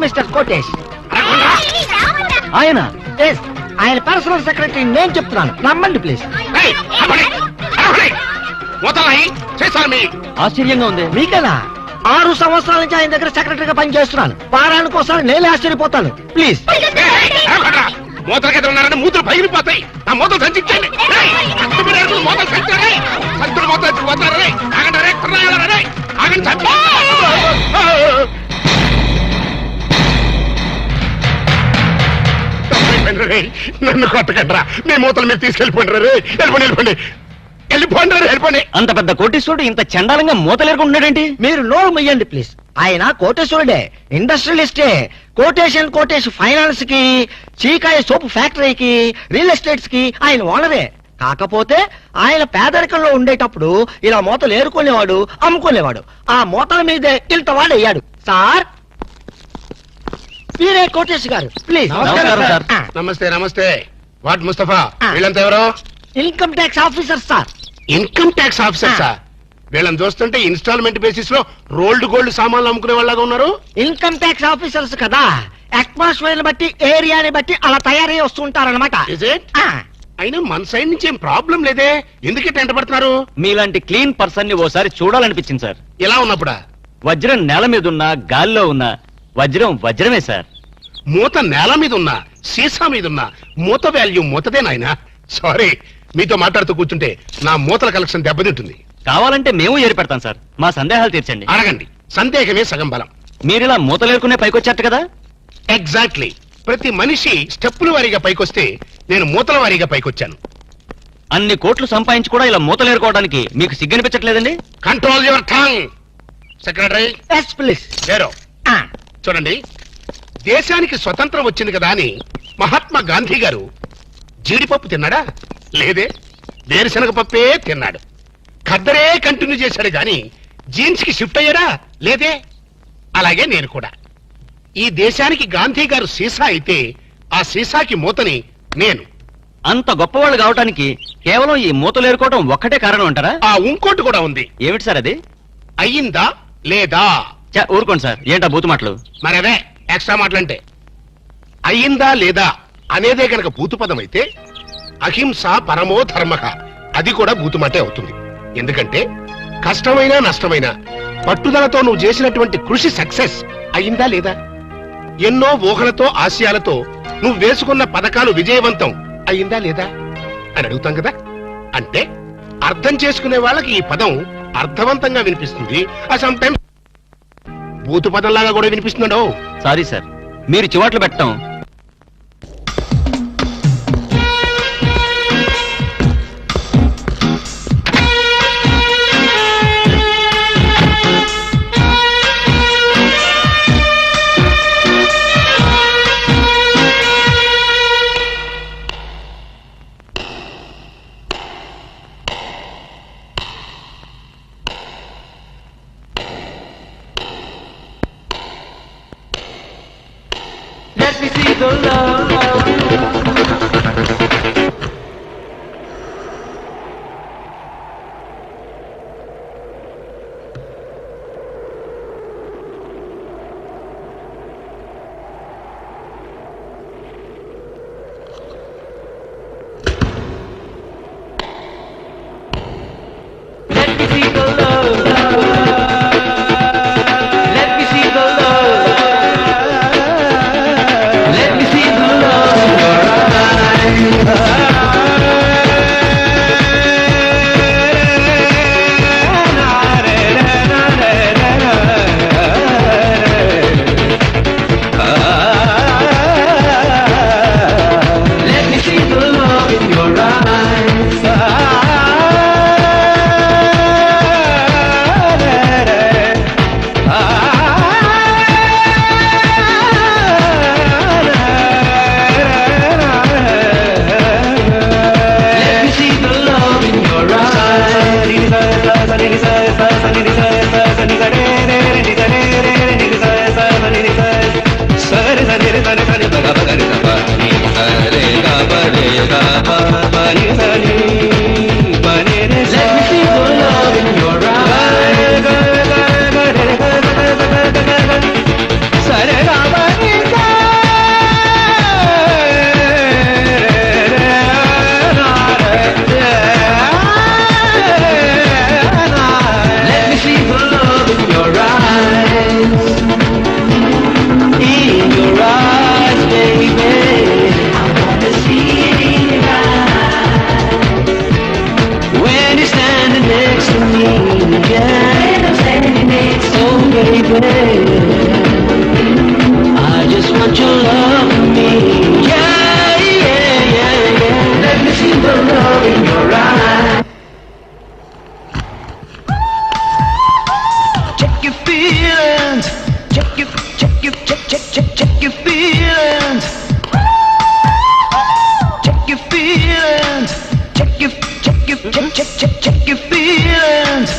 Mister Kotesh ఆయన ఆయన personal secretary నేను చెప్తున్నాను, నమ్మండి ప్లీజ్. ఆశ్చర్యంగా ఉంది మీకనా? 6 సంవత్సరాల నుంచి ఆయన దగ్గర సెక్రటరీగా పనిచేస్తున్నాను. వారానికి ఒకసారి నేనే ఆశ్చర్యపోతాను. ప్లీజ్ మూతలకి ఉన్నారంటే మూతలు పగిలిపోతాయి. ఆ మూతలు సంచించండి. నన్ను కొట్టకండ్రా, మీ మూతలు మీరు తీసుకెళ్ళిపోండి. వెళ్ళిపోండి వెళ్ళిపోండి. అంత పెద్ద కోటేశ్వరుడు ఇంత చండాలంగా మూతలేరుకుంటున్నాడేంటి? మీరు నోరు మొయ్యండి ప్లీజ్. ఆయన కోటేశ్వరుడే, ఇండస్ట్రియలిస్టే. కోటేష్ ఫైనాన్స్ కి, చీకాయ సోపు ఫ్యాక్టరీకి, రియల్ ఎస్టేట్స్ కి ఆయన ఓనరే. కాకపోతే ఆయన పేదరికంలో ఉండేటప్పుడు ఇలా మూతలు ఏరుకునేవాడు, అమ్ముకునేవాడు. ఆ మూతల మీదే ఇంత వాడయ్యాడు. సార్ వీరే కోటేష్ గారు, ప్లీజ్. నమస్తే. వాట్ ముస్తఫా, వీళ్ళంతా ఎవరో? Income tax officer sir. Income tax officer sir. వీళ్ళని చూస్తుంటే ఇన్స్టాల్మెంట్ బేసిస్ లో రోల్డ్ గోల్డ్ సామాన్లు అమ్ముకునే వాళ్ళగా ఉన్నారు. ఇన్కమ్ ట్యాక్స్ ఆఫీసర్స్ కదా, అట్మాస్ఫియర్ బట్టి, ఏరియాని బట్టి అలా తయారై వస్తుంటారనమాట. అయినా మన సైడ్ నుంచి ఏం ప్రాబ్లం లేదే, ఎందుకే టెంట పడుతున్నారు? మీలాంటి క్లీన్ పర్సన్ ని ఓసారి చూడాలనిపించింది సార్. ఎలా ఉన్నప్పుడా? వజ్రం నేల మీద ఉన్నా, గాల్లో ఉన్నా వజ్రమే సార్. మూత నేల మీద ఉన్నా, సీసా మీద ఉన్నా, మూత వాల్యూ మూతదే నాయనా. సారీ, మీతో మాట్లాడుతూ కూర్చుంటే నా మూతల కలెక్షన్ దెబ్బతింటుంది. కావాలంటే మేము ఏరి పెడతాం సార్, మా సందేహాలు తీర్చండి. అడగండి, సందేహమే సగం బలం. మీరిలా మూతలేరుకునే పైకొచ్చారు కదా? ఎగ్జాక్ట్లీ. ప్రతి మనిషి స్టెప్పుల వారీగా పైకొస్తే నేను మూతల వారీగా పైకొచ్చాను. అన్ని కోట్లు సంపాదించి కూడా ఇలా మూతలేరుకోవడానికి మీకు సిగ్గనిపించట్లేదండి? Control your tongue. సెక్రటరీ లేరో. చూడండి, దేశానికి స్వతంత్రం వచ్చింది కదా అని మహాత్మా గాంధీ గారు జీడిపప్పు తిన్నాడా? లేదే. వేరుశనగ పప్పే తిన్నాడు. ఖద్దరే కంటిన్యూ చేశాడు గాని జీన్స్ కి షిఫ్ట్ అయ్యాడా? లేదే. అలాగే నేను కూడా. ఈ దేశానికి గాంధీ గారు సీసా అయితే ఆ సీసాకి మూతని నేను. అంత గొప్పవాళ్ళు కావటానికి కేవలం ఈ మూతలేరుకోవడం ఒక్కటే కారణం అంటారా? ఇంకోటి కూడా ఉంది. ఏమిటి సార్ అది? అయ్యిందా లేదా? ఊరుకోండి సార్, ఏంటా బూతు మాటలు? మరదే ఎక్స్ట్రా మాటలంటే. అయ్యిందా లేదా అనేదే కనుక భూతు పదం అయితే అహింస పరమో ధర్మక అది కూడా భూతుమాటే అవుతుంది. ఎందుకంటే కష్టమైనా నష్టమైనా పట్టుదలతో నువ్వు చేసినటువంటి కృషి సక్సెస్ అయ్యిందా లేదా? ఎన్నో ఊహలతో ఆశయాలతో నువ్వు వేసుకున్న పథకాలు విజయవంతం అయ్యిందా లేదా అని అడుగుతాం కదా. అంటే అర్థం చేసుకునే వాళ్ళకి ఈ పదం అర్థవంతంగా వినిపిస్తుంది. సమ్ టైమ్స్ భూతు పదంలాగా కూడా వినిపిస్తుండో. సారీ సార్, మీరు చివాట్లు పెట్టడం Let me see the love. Let me see the love. Let me see the love. Let me see the baby. I just want your love for me. Yeah, yeah, yeah, yeah. Let me see the love in your eyes. Check your feelings. Check your feelings. Check your feelings. Check your feelings.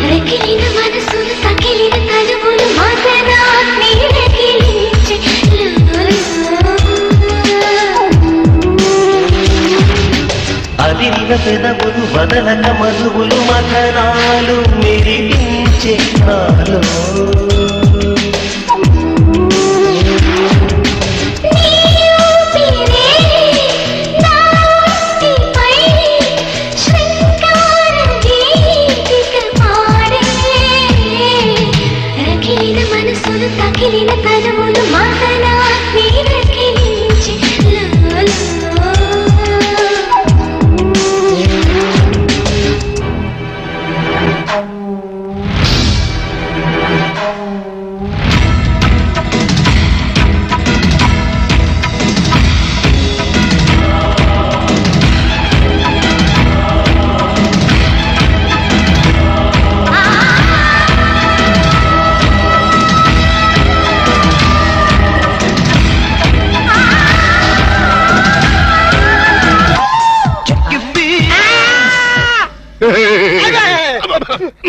రకిలిన మనసులు సకిలిన తలుపులు మాతనా నీరకిలించి అదిరిన పెదవులు వదలక మధువులు మథనాలు మెరిపించే నాలో మనసులు తగిలిన తలుపులు మాతనా నీరకిలించి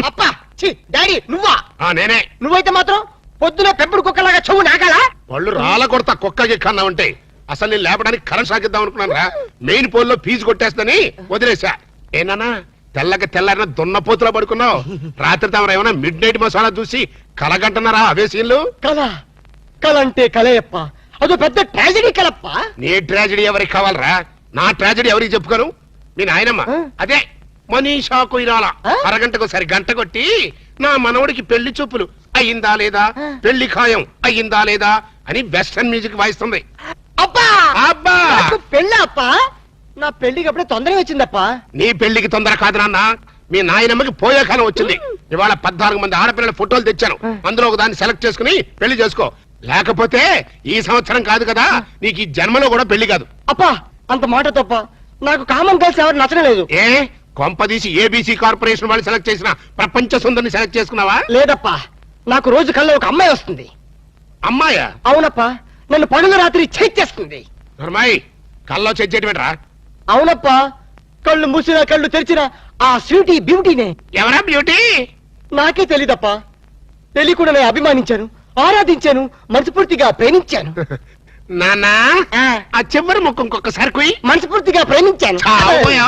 అప్పా daddy నువ్వా? నేనే. నువ్వైతే మాత్రం పొద్దున పెంపుడు కుక్కలాగా చెవు నాకాలా? వాళ్ళు రాళ్ళ కొడతా కుక్కకి కన్నా ఉంటే అసలు నేను లేపడానికి కరెంట్ సాగిద్దాం అనుకున్నాను రా. మెయిన్ పోల్ లో ఫీజు కొట్టేస్తుందని వదిలేసా. ఏనానా తెల్లకి తెల్లారిన దున్నపోతులా పడుకున్నావు? రాత్రి తమరు ఏమైనా మిడ్ నైట్ మసాలా చూసి కలగంటున్నారా అవే సీన్లు? కళ కళ అంటే కళయప్ప, అదో పెద్ద ట్రాజడీ కలప్ప. నీ ట్రాజడీ ఎవరికి కావాలరా? నా ట్రాజడీ ఎవరికి చెప్పుకోను? మీ నాయనమ్మ ఆ? అదే మనీషా కొయిరాల ఆ? అరగంటకు సరి గంట కొట్టి నా మనవడికి పెళ్లి చూపులు అయ్యిందా లేదా, ఆ. పెళ్లి ఖాయం అయ్యిందా లేదా అని వెస్టర్న్ మ్యూజిక్ వాయిస్తుంది. అబ్బా అబ్బా నాకు పెళ్ళి అప్ప, నా పెళ్లికి అప్పుడే తొందరగా వచ్చిందప్ప. నీ పెళ్లికి తొందర కాదు నాన్న, మీ నాయనమ్మకి పోయే కాలం వచ్చింది. ఇవాళ 14 మంది ఆడపిల్లల ఫోటోలు తెచ్చాను, అందులో ఒక దాన్ని సెలెక్ట్ చేసుకుని పెళ్లి చేసుకో. లేకపోతే ఈ సంవత్సరం కాదు కదా, నీకు ఈ జన్మలో కూడా పెళ్లి కాదు. అప్పా అంత మాట తప్ప, నాకు కామన్ గర్ల్స్ ఎవరు నచ్చడం లేదు. ఏ కొంపదీసి ఏబీసీ కార్పొరేషన్ వాళ్ళు సెలెక్ట్ చేసిన ప్రపంచ సుందరిని సెలెక్ట్ చేసుకున్నావా? లేదప్పా, నాకు రోజు కల్లో ఒక అమ్మాయి వస్తుంది. అమ్మాయా? అవునప్పా, నన్ను పగలు రాత్రి చేస్తుంది. నర్మాయి కల్లో చెయ్యటమేట్రా? అవునప్పా, కళ్ళు మూసినా కళ్ళు తెరిచినా ఆ స్వీటీ బ్యూటీనే. ఎవరా బ్యూటీ? నాకే తెలీదప్పా, తెలియకుండా నేను అభిమానించాను, ఆరాధించాను, మనస్ఫూర్తిగా ప్రేమించాను. నానా ఆ, ఆ చివరి ముక్కు ఇంకొకసారి కుయ్. మనస్ఫూర్తిగా ప్రేమించాను. చావోయా?